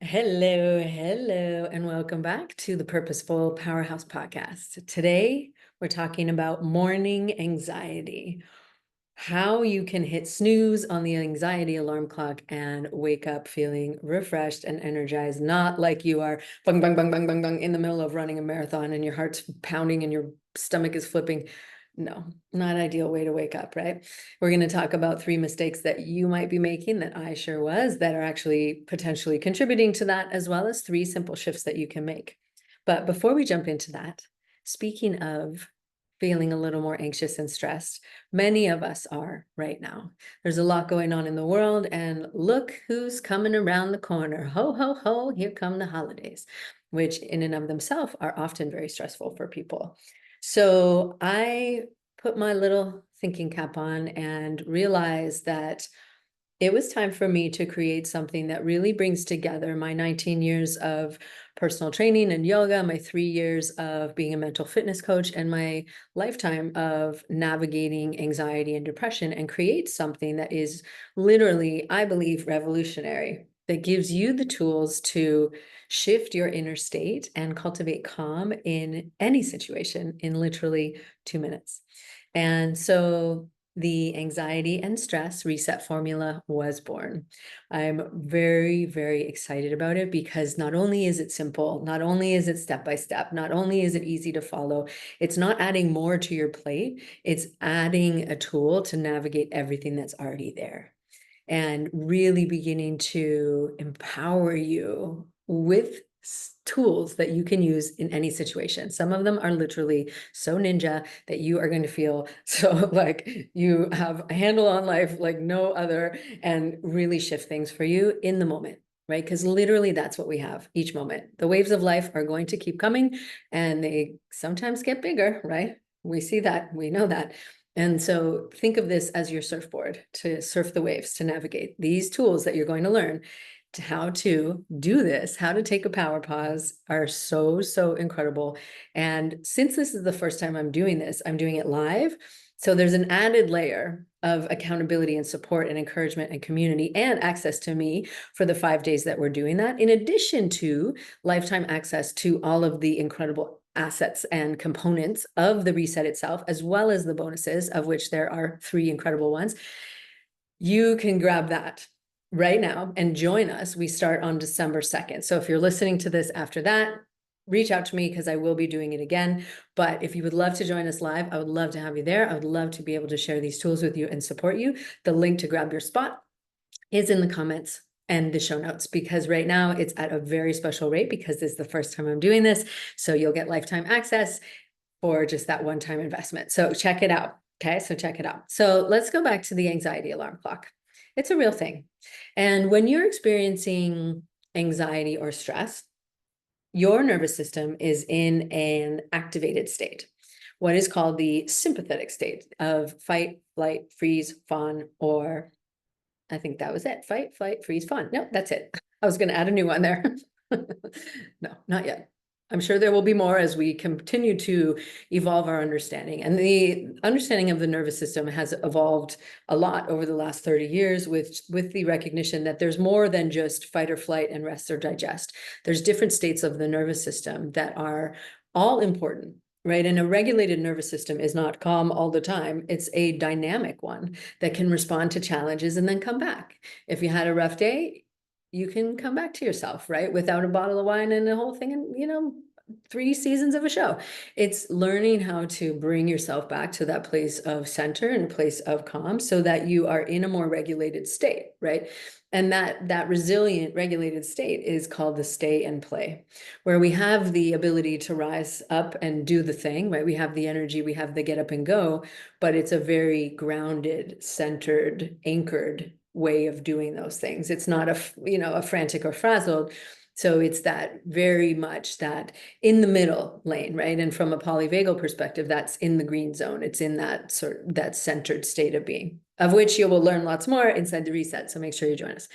Hello, and welcome back to the Purposeful Powerhouse Podcast. Today, we're talking about morning anxiety, how you can hit snooze on the anxiety alarm clock and wake up feeling refreshed and energized, not like you are bung, bung, bung, bung, bung, bung in the middle of running a marathon and your heart's pounding and your stomach is flipping. No, not ideal way to wake up, right? We're going to talk about 3 mistakes that you might be making, that I sure was, that are actually potentially contributing to that, as well as 3 simple shifts that you can make. But before we jump into that, speaking of feeling a little more anxious and stressed, many of us are right now. There's a lot going on in the world, and look who's coming around the corner. Ho, ho, ho, here come the holidays, which in and of themselves are often very stressful for people. So I put my little thinking cap on and realized that it was time for me to create something that really brings together my 19 years of personal training and yoga, my 3 years of being a mental fitness coach, and my lifetime of navigating anxiety and depression, and create something that is literally, I believe, revolutionary, that gives you the tools to shift your inner state and cultivate calm in any situation in literally 2 minutes. And so the anxiety and stress reset formula was born. I'm very, very excited about it because not only is it simple, not only is it step by step, not only is it easy to follow, it's not adding more to your plate, it's adding a tool to navigate everything that's already there and really beginning to empower you with tools that you can use in any situation. Some of them are literally so ninja that you are going to feel so like you have a handle on life like no other, and really shift things for you in the moment, right? Because literally that's what we have each moment. The waves of life are going to keep coming, and they sometimes get bigger, right? We see that, we know that. And so think of this as your surfboard to surf the waves, to navigate these tools that you're going to learn. To how to do this, how to take a power pause, are so, so incredible. And since this is the first time I'm doing this, I'm doing it live. So there's an added layer of accountability and support and encouragement and community and access to me for the 5 days that we're doing that, in addition to lifetime access to all of the incredible assets and components of the reset itself, as well as the bonuses, of which there are 3 incredible ones. You can grab that right now and join us. We start on December 2nd. So if you're listening to this after that, reach out to me because I will be doing it again. But if you would love to join us live, I would love to have you there. I would love to be able to share these tools with you and support you. The link to grab your spot is in the comments and the show notes, because right now it's at a very special rate because this is the first time I'm doing this. So you'll get lifetime access for just that one-time investment. So check it out. Okay, so check it out. So let's go back to the anxiety alarm clock. It's a real thing. And when you're experiencing anxiety or stress, your nervous system is in an activated state, what is called the sympathetic state of fight, flight, freeze, fawn, or I think that was it. Fight, flight, freeze, fawn. No, that's it. I was going to add a new one there. No, not yet. I'm sure there will be more as we continue to evolve our understanding. And the understanding of the nervous system has evolved a lot over the last 30 years with the recognition that there's more than just fight or flight and rest or digest. There's different states of the nervous system that are all important, right? And a regulated nervous system is not calm all the time. It's a dynamic one that can respond to challenges and then come back. If you had a rough day, you can come back to yourself, right? Without a bottle of wine and the whole thing, and 3 seasons of a show. It's learning how to bring yourself back to that place of center and a place of calm so that you are in a more regulated state, right? And that resilient, regulated state is called the stay and play, where we have the ability to rise up and do the thing, right? We have the energy, we have the get up and go, but it's a very grounded, centered, anchored way of doing those things. It's not a frantic or frazzled. So it's that very much that in the middle lane, right? And from a polyvagal perspective, that's in the green zone. It's in that centered state of being, of which you will learn lots more inside the reset. So make sure you join us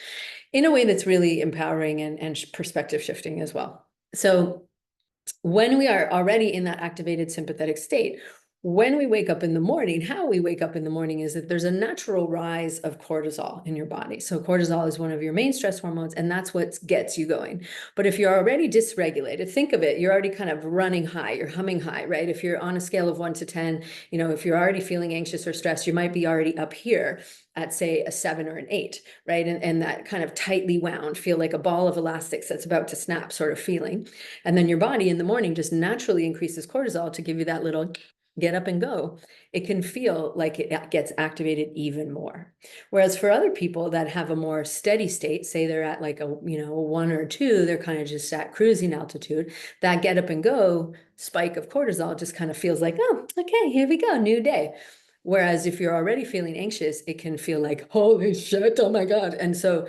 in a way that's really empowering and perspective shifting as well. So when we are already in that activated sympathetic state, when we wake up in the morning, how we wake up in the morning is that there's a natural rise of cortisol in your body. So cortisol is one of your main stress hormones, and that's what gets you going. But if you're already dysregulated, think of it, you're already kind of running high, you're humming high, right? If you're on a scale of 1 to 10, if you're already feeling anxious or stressed, you might be already up here at, say, a 7 or an 8, right? And that kind of tightly wound, feel like a ball of elastics that's about to snap sort of feeling. And then your body in the morning just naturally increases cortisol to give you that little get up and go. It can feel like it gets activated even more. Whereas for other people that have a more steady state, say they're at like a 1 or 2, they're kind of just at cruising altitude, that get up and go spike of cortisol just kind of feels like, oh, okay, here we go, new day. Whereas if you're already feeling anxious, it can feel like, holy shit, oh my God. And so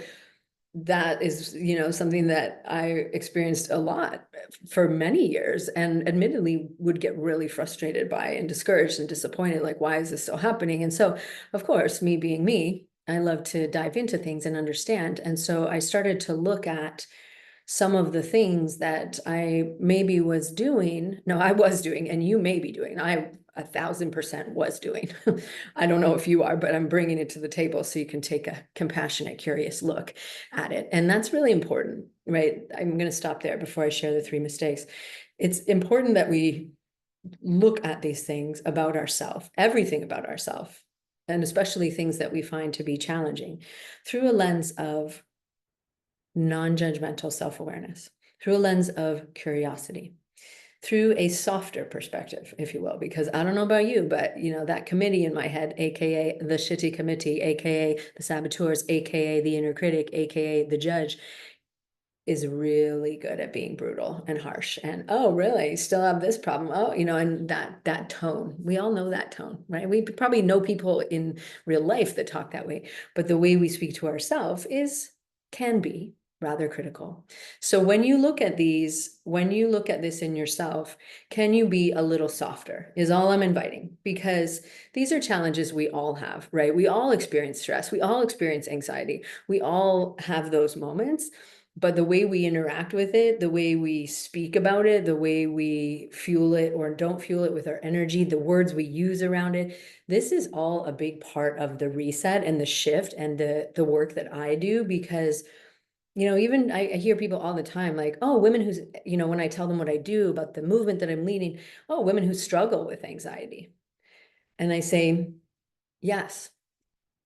that is, something that I experienced a lot for many years, and admittedly would get really frustrated by and discouraged and disappointed. Like, why is this still happening? And so, of course, me being me, I love to dive into things and understand. And so I started to look at some of the things that I maybe was doing. No, I was doing, and you may be doing. I 1,000% was doing. I don't know if you are, but I'm bringing it to the table so you can take a compassionate, curious look at it. And that's really important, right? I'm going to stop there before I share the 3 mistakes. It's important that we look at these things about ourselves, everything about ourselves, and especially things that we find to be challenging, through a lens of non-judgmental self-awareness, through a lens of curiosity, through a softer perspective, if you will, because I don't know about you, but that committee in my head, AKA the shitty committee, AKA the saboteurs, AKA the inner critic, AKA the judge, is really good at being brutal and harsh. And, oh, really? You still have this problem? Oh, and that tone, we all know that tone, right? We probably know people in real life that talk that way, but the way we speak to ourselves can be rather critical. So when you look at this in yourself, can you be a little softer is all I'm inviting, because these are challenges we all have, right? We all experience stress. We all experience anxiety. We all have those moments. But the way we interact with it, the way we speak about it, the way we fuel it or don't fuel it with our energy, the words we use around it, this is all a big part of the reset and the shift and the work that I do. Because even I hear people all the time like, oh, women who's, when I tell them what I do about the movement that I'm leading, oh, women who struggle with anxiety. And I say, yes,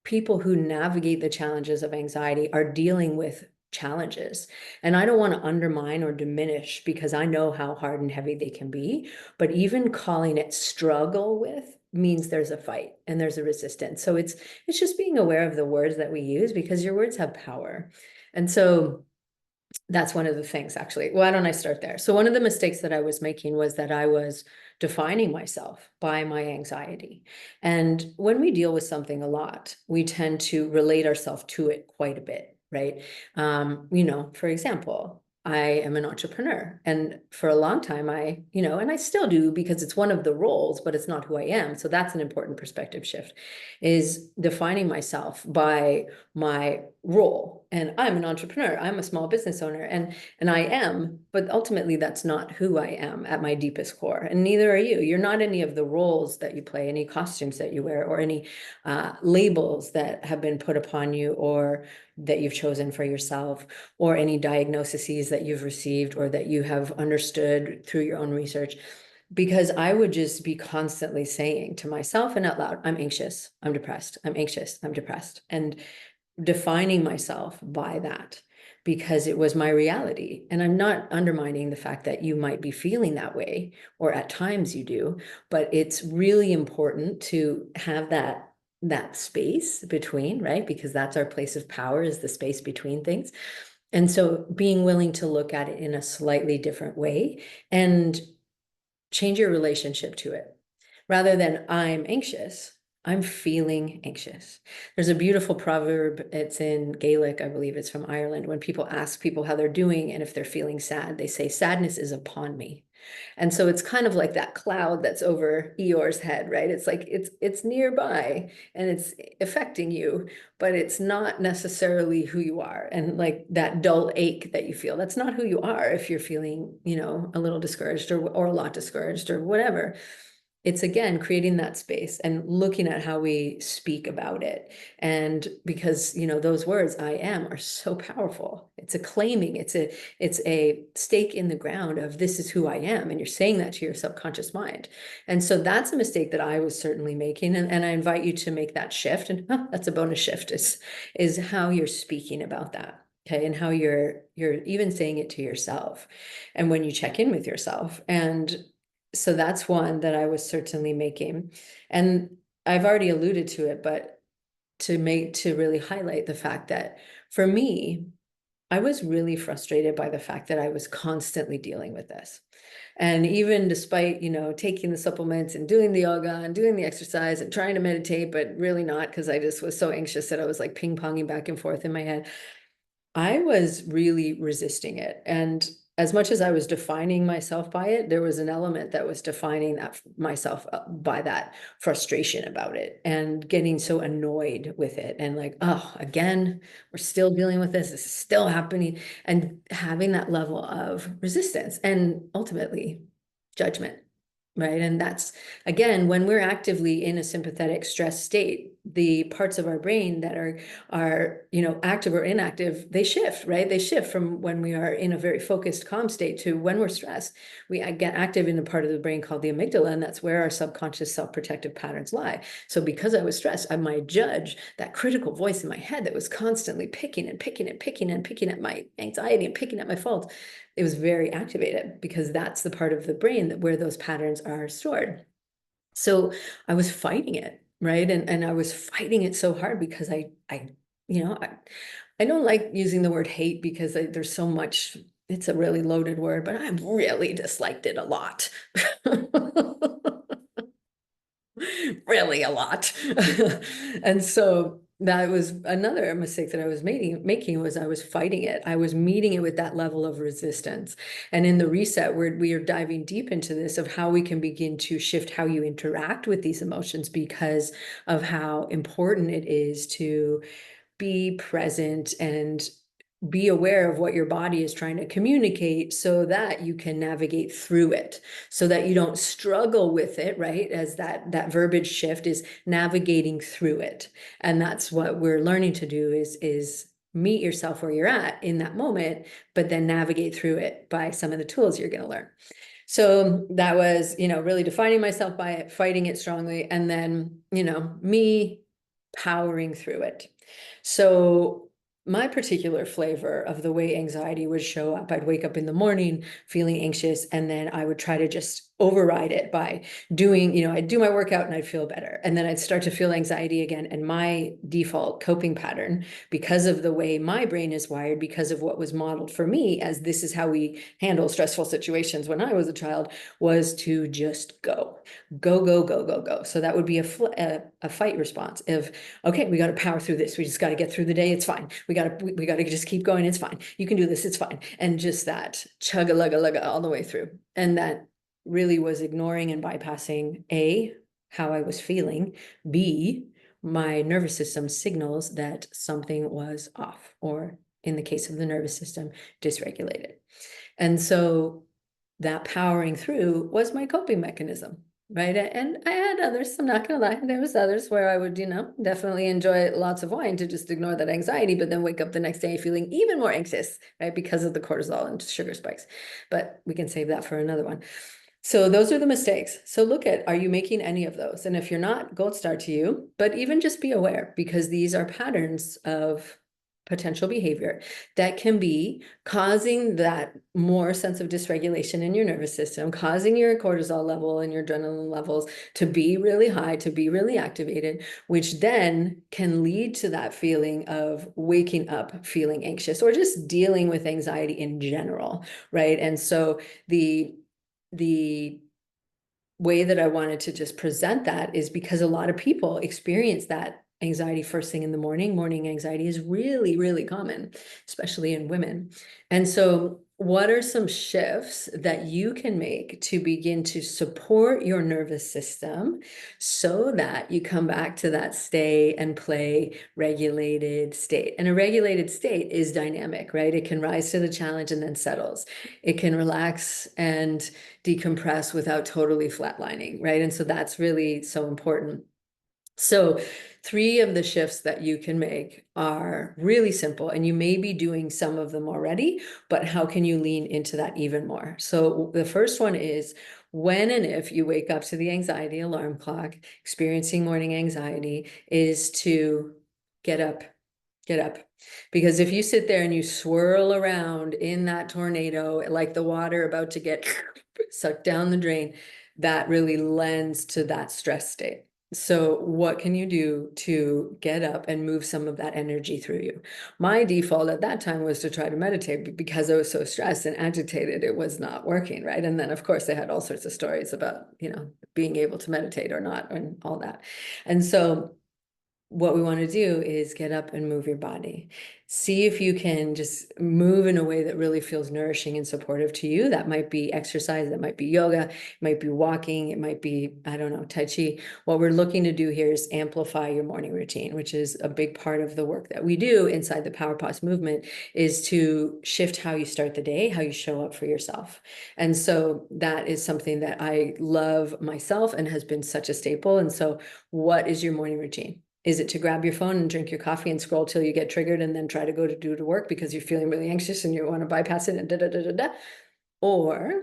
people who navigate the challenges of anxiety are dealing with challenges. And I don't want to undermine or diminish, because I know how hard and heavy they can be. But even calling it struggle with means there's a fight and there's a resistance. So it's just being aware of the words that we use, because your words have power. And so that's one of the things, actually. Why don't I start there? So one of the mistakes that I was making was that I was defining myself by my anxiety. And when we deal with something a lot, we tend to relate ourselves to it quite a bit, right? For example, I am an entrepreneur, and for a long time, and I still do, because it's one of the roles, but it's not who I am. So that's an important perspective shift, is defining myself by my role. And I'm an entrepreneur, I'm a small business owner, and I am, but ultimately that's not who I am at my deepest core. And neither are you. You're not any of the roles that you play, any costumes that you wear, or any labels that have been put upon you or that you've chosen for yourself, or any diagnoses that you've received or that you have understood through your own research. Because I would just be constantly saying to myself and out loud, I'm anxious, I'm depressed, I'm anxious, I'm depressed, and defining myself by that, because it was my reality. And I'm not undermining the fact that you might be feeling that way, or at times you do, but it's really important to have that space between, right? Because that's our place of power, is the space between things. And so being willing to look at it in a slightly different way and change your relationship to it. Rather than I'm anxious, I'm feeling anxious. There's a beautiful proverb. It's in Gaelic, I believe it's from Ireland. When people ask people how they're doing and if they're feeling sad, they say, sadness is upon me. And so it's kind of like that cloud that's over Eeyore's head, right? It's like it's nearby and it's affecting you, but it's not necessarily who you are. And like that dull ache that you feel, that's not who you are if you're feeling, a little discouraged or a lot discouraged or whatever. it's again creating that space and looking at how we speak about it. And because, those words I am are so powerful. It's a claiming, it's a stake in the ground of this is who I am. And you're saying that to your subconscious mind. And so that's a mistake that I was certainly making. And I invite you to make that shift. And that's a bonus shift is how you're speaking about that. Okay. And how you're even saying it to yourself. And when you check in with yourself. And so that's one that I was certainly making. And I've already alluded to it, but to really highlight the fact that for me, I was really frustrated by the fact that I was constantly dealing with this. And even despite, taking the supplements and doing the yoga and doing the exercise and trying to meditate, but really not, because I just was so anxious that I was like ping-ponging back and forth in my head. I was really resisting it. And as much as I was defining myself by it, there was an element that was defining that myself by that frustration about it and getting so annoyed with it. And like, oh, again, we're still dealing with this. This is still happening. And having that level of resistance and ultimately judgment. Right. And that's, again, when we're actively in a sympathetic stress state, the parts of our brain that are, active or inactive, they shift, right? They shift from when we are in a very focused, calm state to when we're stressed, we get active in a part of the brain called the amygdala. And that's where our subconscious self-protective patterns lie. So because I was stressed, I might judge that critical voice in my head that was constantly picking and picking and picking and picking at my anxiety and picking at my faults. It was very activated because that's the part of the brain where those patterns are stored. So I was fighting it, right? And I was fighting it so hard because I don't like using the word hate because there's so much, it's a really loaded word, but I really disliked it a lot. Really a lot. And so that was another mistake that I was making was I was fighting it. I was meeting it with that level of resistance. And in the reset, we are diving deep into this of how we can begin to shift how you interact with these emotions because of how important it is to be present and be aware of what your body is trying to communicate so that you can navigate through it, so that you don't struggle with it, right? As that verbiage shift is navigating through it. And that's what we're learning to do is meet yourself where you're at in that moment, but then navigate through it by some of the tools you're going to learn. So that was, really defining myself by it, fighting it strongly, and then, me powering through it. So my particular flavor of the way anxiety would show up, I'd wake up in the morning feeling anxious, and then I would try to just override it by doing, I'd do my workout and I'd feel better. And then I'd start to feel anxiety again. And my default coping pattern, because of the way my brain is wired, because of what was modeled for me as this is how we handle stressful situations when I was a child, was to just go. So that would be a fight response of, okay, we got to power through this. We just got to get through the day. It's fine. We got to just keep going. It's fine. You can do this. It's fine. And just that chugga-lugga-lugga all the way through. And that really was ignoring and bypassing A, how I was feeling, B, my nervous system signals that something was off, or in the case of the nervous system, dysregulated. And so that powering through was my coping mechanism. Right. And I had others, I'm not going to lie. There was others where I would, definitely enjoy lots of wine to just ignore that anxiety, but then wake up the next day feeling even more anxious, right? Because of the cortisol and sugar spikes. But we can save that for another one. So those are the mistakes. So look at, are you making any of those? And if you're not, gold star to you, but even just be aware, because these are patterns of potential behavior that can be causing that more sense of dysregulation in your nervous system, causing your cortisol level and your adrenaline levels to be really high, to be really activated, which then can lead to that feeling of waking up feeling anxious or just dealing with anxiety in general, right? And so the way that I wanted to just present that is because a lot of people experience that anxiety first thing in the morning. Morning anxiety is really, really common, especially in women. And so what are some shifts that you can make to begin to support your nervous system so that you come back to that stay and play regulated state? And a regulated state is dynamic, right? It can rise to the challenge and then settles. It can relax and decompress without totally flatlining, right? And so that's really so important. So 3 of the shifts that you can make are really simple, and you may be doing some of them already, but how can you lean into that even more? So the first one is, when and if you wake up to the anxiety alarm clock, experiencing morning anxiety, is to get up. Get up. Because if you sit there and you swirl around in that tornado, like the water about to get sucked down the drain, that really lends to that stress state. So what can you do to get up and move some of that energy through you? My default at that time was to try to meditate, but because I was so stressed and agitated, it was not working, right? And then of course I had all sorts of stories about, being able to meditate or not and all that. And so what we want to do is get up and move your body. See if you can just move in a way that really feels nourishing and supportive to you. That might be exercise, that might be yoga, it might be walking, it might be, I don't know, Tai Chi. What we're looking to do here is amplify your morning routine, which is a big part of the work that we do inside the Power Pause movement, is to shift how you start the day, how you show up for yourself. And so that is something that I love myself and has been such a staple. And so what is your morning routine? Is it to grab your phone and drink your coffee and scroll till you get triggered and then try to go to do to work because you're feeling really anxious and you want to bypass it and da da da da da? Or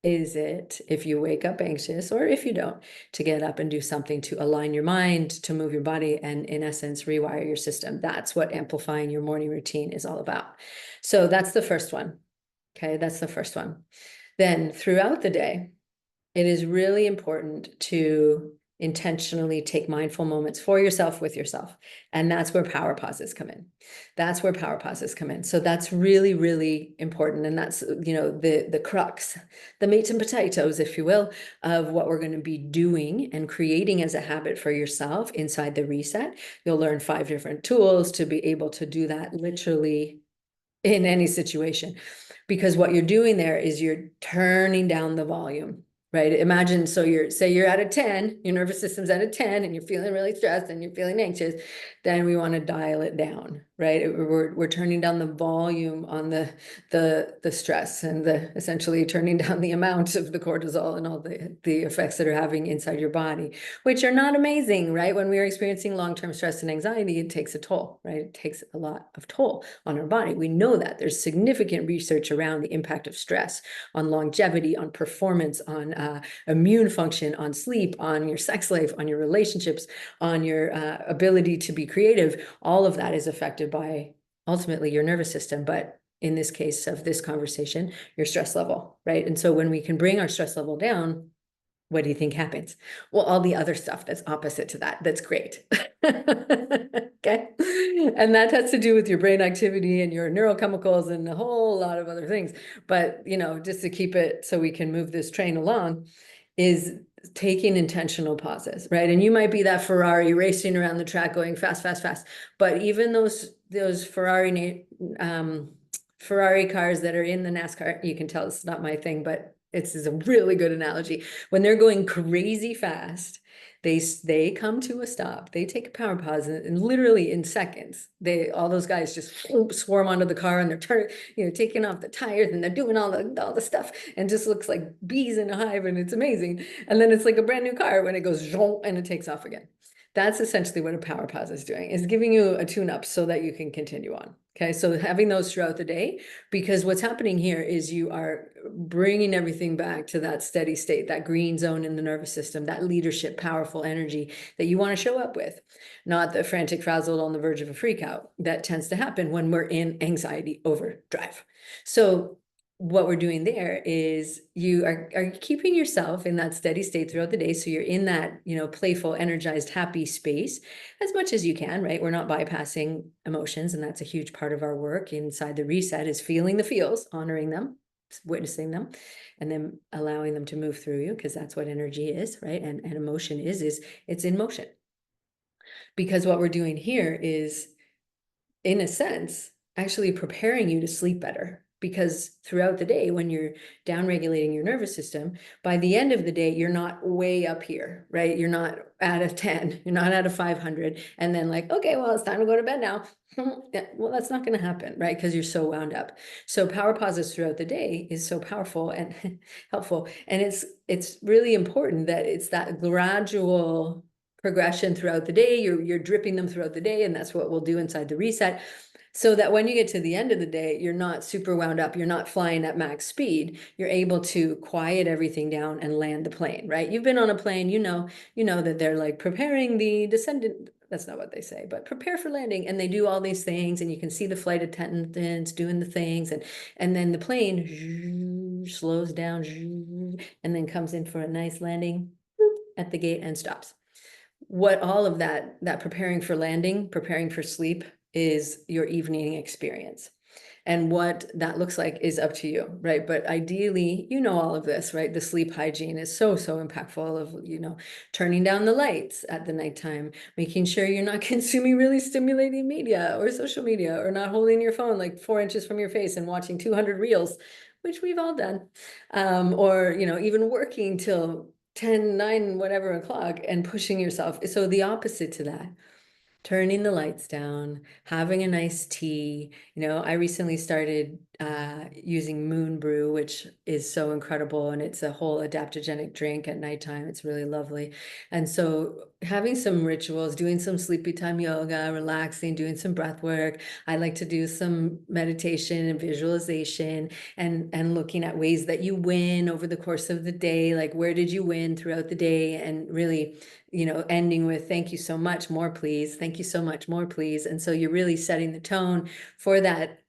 is it, if you wake up anxious, or if you don't, to get up and do something to align your mind, to move your body, and in essence, rewire your system? That's what amplifying your morning routine is all about. So that's the first one. Okay, that's the first one. Then throughout the day, it is really important to intentionally take mindful moments for yourself, with yourself. And that's where power pauses come in. That's where power pauses come in. So that's really, really important. And that's, the crux, the meat and potatoes, if you will, of what we're going to be doing and creating as a habit for yourself inside the reset. You'll learn 5 different tools to be able to do that literally in any situation. Because what you're doing there is you're turning down the volume. Right? Imagine, so you're at a 10, your nervous system's at a 10 and you're feeling really stressed and you're feeling anxious, then we want to dial it down, right? We're turning down the volume on the stress and essentially turning down the amount of the cortisol and all the effects that are having inside your body, which are not amazing, right? When we're experiencing long-term stress and anxiety, it takes a toll, right? It takes a lot of toll on our body. We know that there's significant research around the impact of stress on longevity, on performance, on immune function, on sleep, on your sex life, on your relationships, on your ability to be creative. All of that is affected by ultimately your nervous system, but in this case of this conversation, your stress level, right? And so when we can bring our stress level down, what do you think happens? Well, all the other stuff that's opposite to that, that's great. Okay. And that has to do with your brain activity and your neurochemicals and a whole lot of other things. But, just to keep it so we can move this train along, is taking intentional pauses, right? And you might be that Ferrari racing around the track going fast, fast, fast. But even those Ferrari cars that are in the NASCAR, you can tell this is not my thing, but it's a really good analogy. When they're going crazy fast, they come to a stop. They take a power pause, and literally in seconds, all those guys just swarm onto the car and they're turning, taking off the tires and they're doing all the stuff, and just looks like bees in a hive, and it's amazing. And then it's like a brand new car when it goes and it takes off again. That's essentially what a power pause is doing, is giving you a tune-up so that you can continue on. Okay, so having those throughout the day, because what's happening here is you are bringing everything back to that steady state, that green zone in the nervous system, that leadership, powerful energy that you want to show up with, not the frantic, frazzled, on the verge of a freak out that tends to happen when we're in anxiety overdrive. So what we're doing there is you are keeping yourself in that steady state throughout the day. So you're in that, playful, energized, happy space as much as you can, right? We're not bypassing emotions. And that's a huge part of our work inside the reset, is feeling the feels, honoring them, witnessing them, and then allowing them to move through you, because that's what energy is, right? And emotion is it's in motion. Because what we're doing here is, in a sense, actually preparing you to sleep better. because throughout the day, when you're down regulating your nervous system, by the end of the day, you're not way up here, right? You're not at a 10, you're not at a 500, and then like, okay, well, it's time to go to bed now. Yeah, well, that's not going to happen, right? Because you're so wound up. So power pauses throughout the day is so powerful and helpful. And it's really important that it's that gradual progression throughout the day. You're dripping them throughout the day, and that's what we'll do inside the reset. So that when you get to the end of the day, you're not super wound up, you're not flying at max speed, you're able to quiet everything down and land the plane, right? You've been on a plane, you know that they're like preparing the descendant. That's not what they say, but prepare for landing. And they do all these things, and you can see the flight attendants doing the things, and then the plane slows down and then comes in for a nice landing at the gate and stops. What all of that preparing for landing, preparing for sleep is your evening experience. And what that looks like is up to you, right? But ideally, all of this, right? The sleep hygiene is so impactful of, turning down the lights at the nighttime, making sure you're not consuming really stimulating media or social media, or not holding your phone like 4 inches from your face and watching 200 reels, which we've all done. Or, even working till 10, 9, whatever o'clock and pushing yourself. So the opposite to that, turning the lights down, having a nice tea. I recently started using Moon Brew, which is so incredible. And it's a whole adaptogenic drink at nighttime. It's really lovely. And so having some rituals, doing some sleepy time yoga, relaxing, doing some breath work. I like to do some meditation and visualization, and looking at ways that you win over the course of the day. Like, where did you win throughout the day? And really, ending with thank you so much, more please, thank you so much, more please. And so you're really setting the tone for that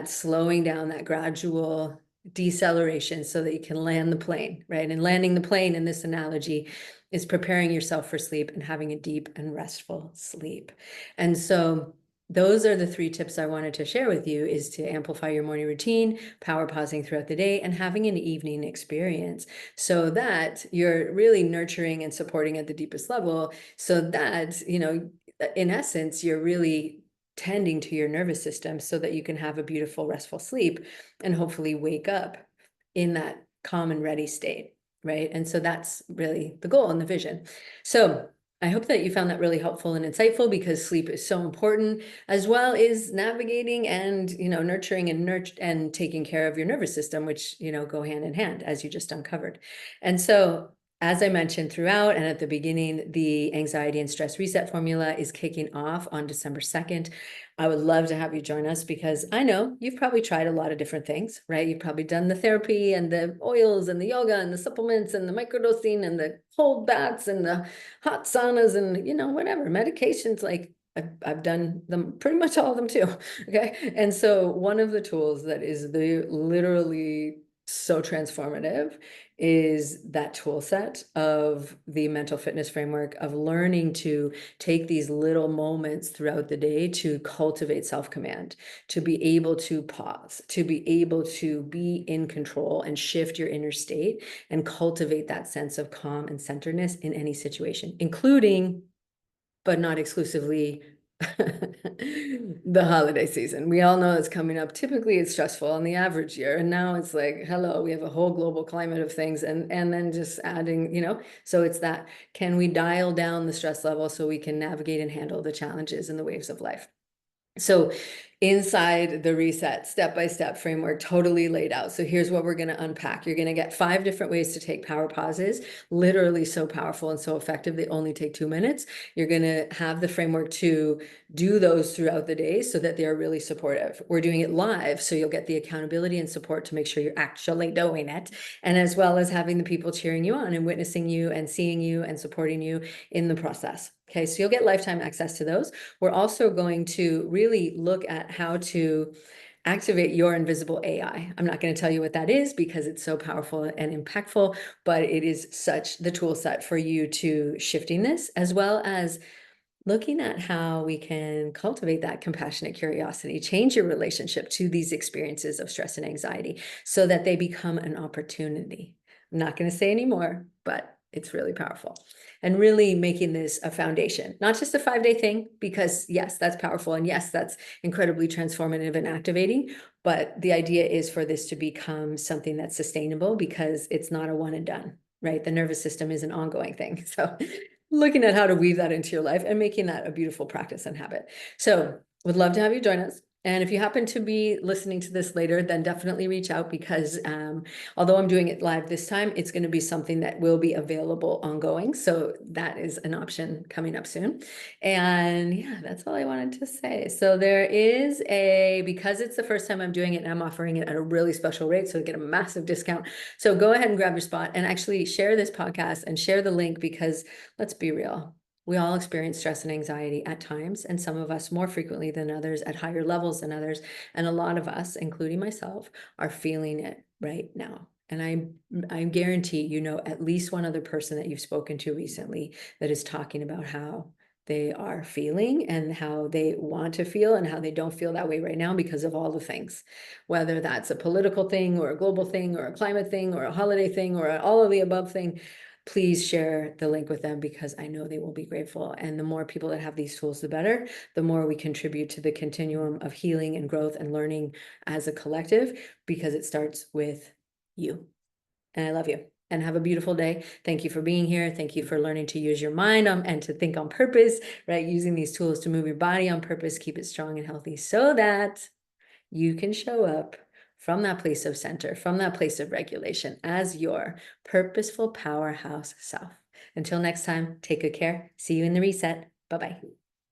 slowing down, that gradual deceleration, so that you can land the plane, right? And landing the plane in this analogy is preparing yourself for sleep and having a deep and restful sleep. And so those are the 3 tips I wanted to share with you, is to amplify your morning routine, power pausing throughout the day, and having an evening experience, so that you're really nurturing and supporting at the deepest level, so that, in essence, you're really tending to your nervous system so that you can have a beautiful, restful sleep and hopefully wake up in that calm and ready state, right? And so that's really the goal and the vision. So I hope that you found that really helpful and insightful, because sleep is so important, as well as navigating and, nurturing and taking care of your nervous system, which, go hand in hand, as you just uncovered. And so, as I mentioned throughout and at the beginning, the anxiety and stress reset formula is kicking off on December 2nd. I would love to have you join us, because I know you've probably tried a lot of different things, right? You've probably done the therapy and the oils and the yoga and the supplements and the microdosing and the cold baths and the hot saunas and, whatever, medications. Like, I've done them, pretty much all of them too. Okay. And so one of the tools that is literally so transformative is that tool set of the mental fitness framework, of learning to take these little moments throughout the day to cultivate self-command, to be able to pause, to be able to be in control and shift your inner state and cultivate that sense of calm and centeredness in any situation, including, but not exclusively, the holiday season. We all know it's coming up. Typically it's stressful on the average year, and now it's like, hello, we have a whole global climate of things, and then just adding, so it's that, can we dial down the stress level so we can navigate and handle the challenges and the waves of life? So inside the reset step-by-step framework, totally laid out. So here's what we're going to unpack. You're going to get 5 different ways to take power pauses, literally so powerful and so effective. They only take 2 minutes. You're going to have the framework to do those throughout the day so that they're really supportive. We're doing it live, so you'll get the accountability and support to make sure you're actually doing it. And as well as having the people cheering you on and witnessing you and seeing you and supporting you in the process. Okay, so you'll get lifetime access to those. We're also going to really look at how to activate your invisible AI. I'm not going to tell you what that is, because it's so powerful and impactful, but it is such the tool set for you to shifting this, as well as looking at how we can cultivate that compassionate curiosity, change your relationship to these experiences of stress and anxiety so that they become an opportunity. I'm not going to say any more, but It's really powerful. And really making this a foundation, not just a 5-day thing, because yes, that's powerful. And yes, that's incredibly transformative and activating. But the idea is for this to become something that's sustainable, because it's not a one and done, right? The nervous system is an ongoing thing. So looking at how to weave that into your life and making that a beautiful practice and habit. So would love to have you join us. And if you happen to be listening to this later, then definitely reach out, because although I'm doing it live this time, it's going to be something that will be available ongoing. So that is an option coming up soon. And yeah, that's all I wanted to say. So there is because it's the first time I'm doing it, and I'm offering it at a really special rate, so you get a massive discount. So go ahead and grab your spot and actually share this podcast and share the link, because let's be real. We all experience stress and anxiety at times, and some of us more frequently than others, at higher levels than others. And a lot of us, including myself, are feeling it right now. And I guarantee you know at least one other person that you've spoken to recently that is talking about how they are feeling and how they want to feel and how they don't feel that way right now because of all the things, whether that's a political thing or a global thing or a climate thing or a holiday thing or all of the above thing. Please share the link with them, because I know they will be grateful. And the more people that have these tools, the better, the more we contribute to the continuum of healing and growth and learning as a collective, because it starts with you. And I love you, and have a beautiful day. Thank you for being here. Thank you for learning to use your mind and to think on purpose, right? Using these tools to move your body on purpose, keep it strong and healthy, so that you can show up from that place of center, from that place of regulation, as your purposeful powerhouse self. Until next time, take good care. See you in the reset. Bye-bye.